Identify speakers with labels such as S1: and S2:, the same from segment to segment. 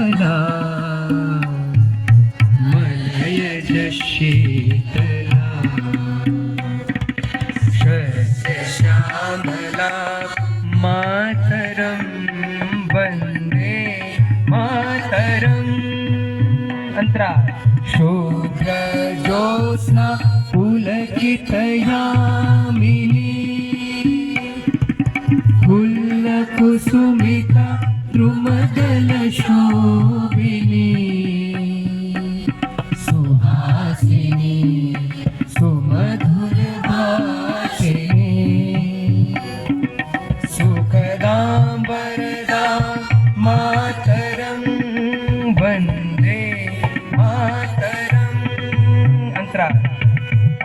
S1: मला मलयज शीतला श्यामला मातरं वन्दे मातरम् अंतरा शुभ्रज्योत्स्ना पुलकितयामिनी कुसुमिता द्रुमदलशोभिनी सुहासिनी सुमधुरभाषिणी सुखदां वरदां मातरं वन्दे मातरम् अंतरा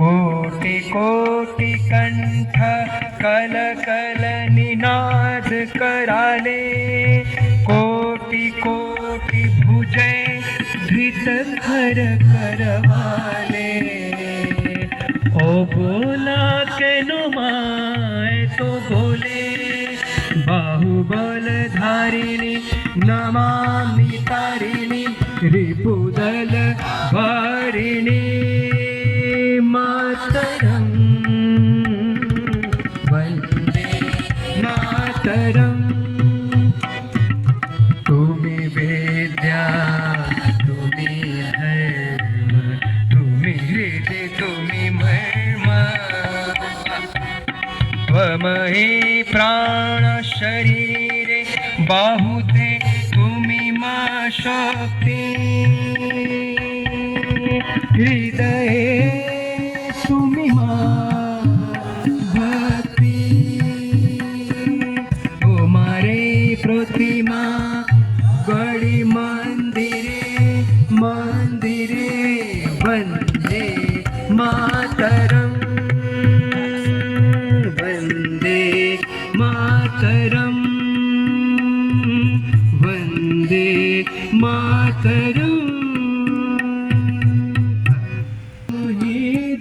S1: कोटि कोटि कंठ कल कल निनाद कराले कोटि कोटि भुजे धृत खर करवाले ओ बोला के नुमाए तो बोले बाहुबल धारिणी नमामि तारिणी रिपुदल वारिणी मातरं वन्दे मातरं तुम्ही वेद्या तुम्ही धर्म तुम्ही हृदय तुम्ही मर्म त्वमहि प्राण शरीरे बाहुते तुम्ही मा शक्ती हृदये तुम्ही मा भक्ती तुम्हारे प्रतिमा गड़ी मंदिरे मंदिरे वन्दे मातरं वन्दे मातरं वन्दे मातरम्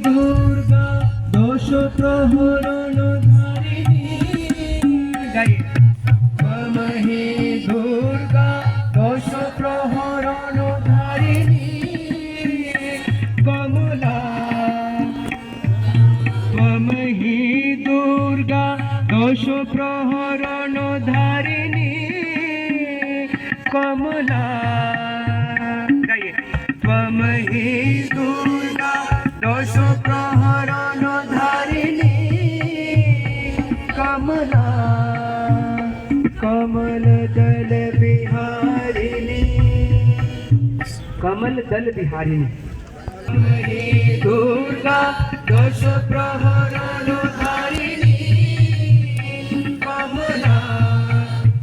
S1: दुर्गा दोष प्रहरण धारिणी त्वमहि दुर्गा दोष प्रहरण धारिणी कमला त्वमहि दुर्गा दोष प्रहरण धारिणी कमला त्वमहि दुर्गा दोष प्रहरण धारिणी कमला कमल दल बिहारिणी कमल दल बिहारिणी त्वमहि दुर्गा दोष प्रहरण धारिणी कमला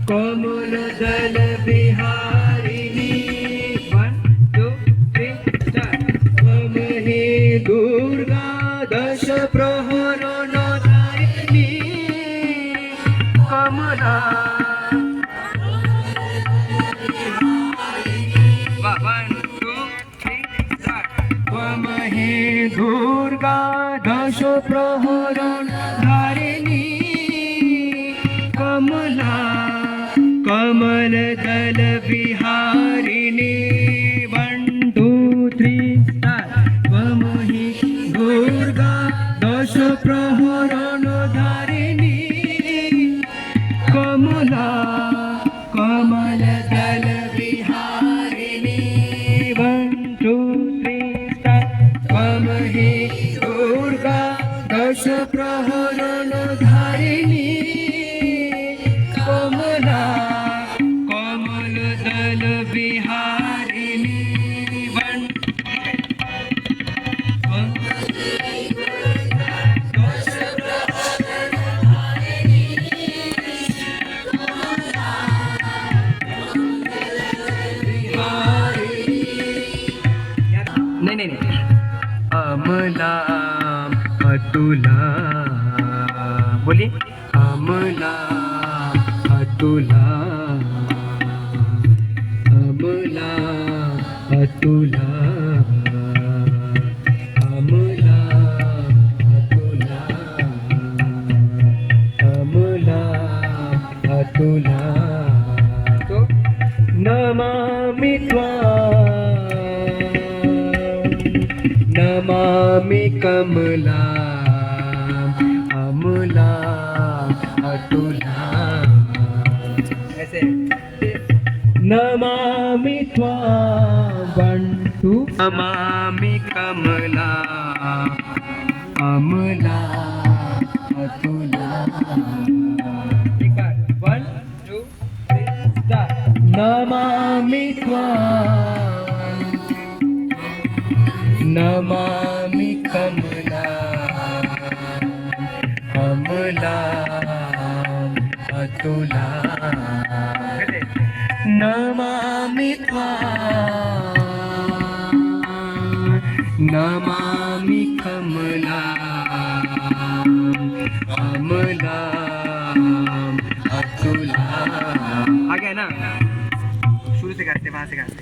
S1: कमल दल बिहारिणी 1 2 3 त्वमहि दुर्गा दश प्रहरण धारिणी कमला त्वमहि दुर्गा दश प्रहरण धारिणी कमला कमल दल बिहारिणी 1 2 3 त्वमहि दुर्गा दश प्रहरण धारिणी कमला कमल दल बिहारिणी 1 2 3 त्वमहि दुर्गा दश प्रहरण धारिणी कमला कमल दल बिहारिणी 1 नहीं अमला अतुला बोलिए अमला अतुला अमला अतुला अमला अतुला अमला अतुला तो नमामि नमामि कमला अमला अतुला
S2: ऐसे
S1: नमामि त्वां बंटू नमामि कमला अमला अतुला
S2: एक बार 1 2 3 स्टार्ट
S1: नमामि त्वां नमामि कमला अमला अतुला
S2: कैसे
S1: नमामि त्वां नमामि कमला अमला अतुला
S2: आ गया ना शुरू से गाते वहां से गाते